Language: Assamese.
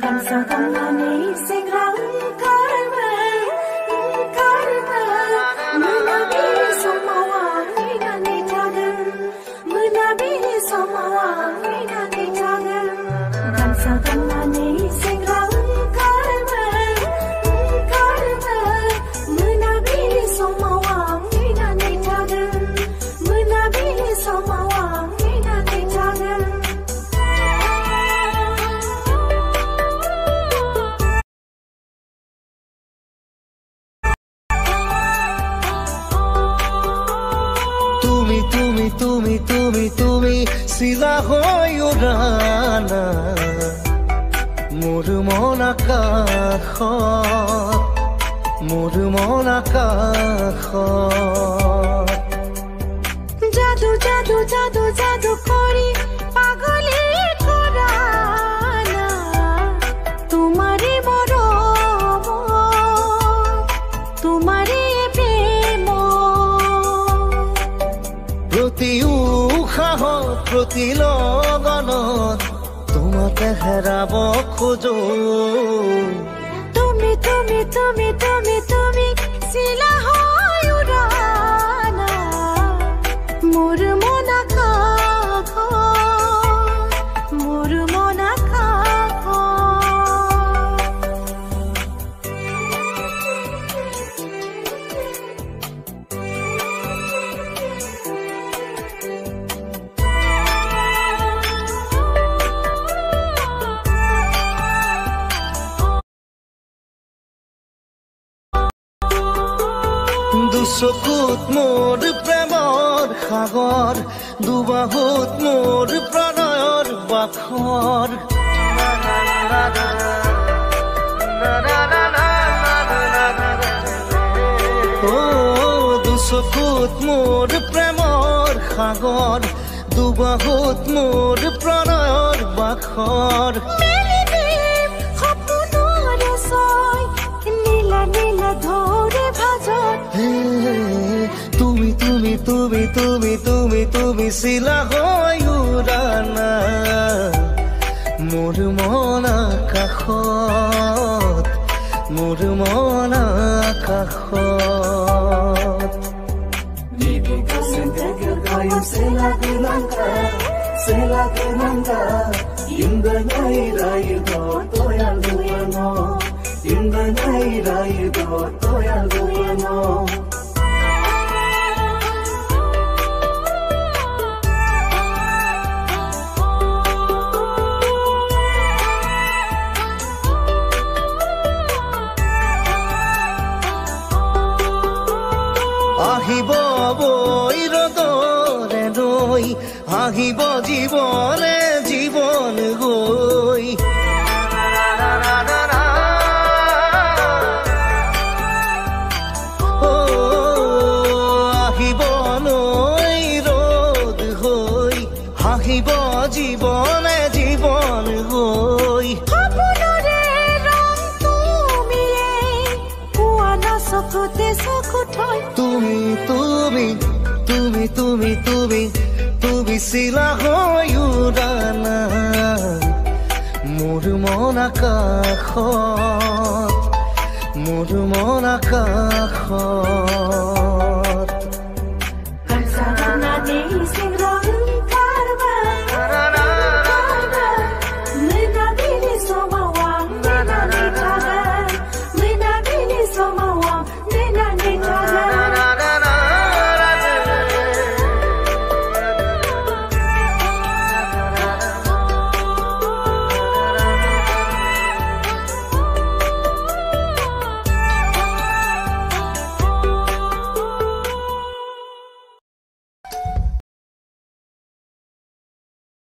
Gansa gamani singrang karma munabi somawa minani tagan munabi somawa minani tagan gansa gamani singrang karma munabi somawa minani tagan munabi somawa minani tagan তুমি চিলা হৈ উৰানা মোৰ মন আকাশত জাদু জাদু জাদু জাদু কৰি পাগলে কৰা না তোমাৰে মৰম তোমাৰে প্ৰেম প্ৰতি উশাহত প্ৰতি লগনত তোমাকে হেৰাব খোজো তুমি তুমি তুমি তুমি তুমি চিলা হৈ উৰানা মোৰ মন আকাশত মোৰ মন আকাশত দুচকুত মোৰ প্ৰেমৰ সাগৰ দুবাহুত মোৰ প্ৰণয়ৰ বাখৰ দুচকুত মোৰ প্ৰেমৰ সাগৰ দুবাহুত মোৰ প্ৰণয়ৰ বাখৰ তুমি তুমি তুমি তুমি তুমি তুমি চিলা হৈ উৰানা মোৰ মন আকাশত মোৰ মন আকাশত আহিব বৈ ৰদৰে ৰৈ আহিব জীৱনে জীৱন গৈ আহিব নৈ ৰদ হৈ আহিব জীৱনে জীৱন গৈ তুমি তুমি তুমি তুমি তুমি তুমি চিলা হৈ উৰানা মোৰ মন আকাশত মোৰ মন আকাশত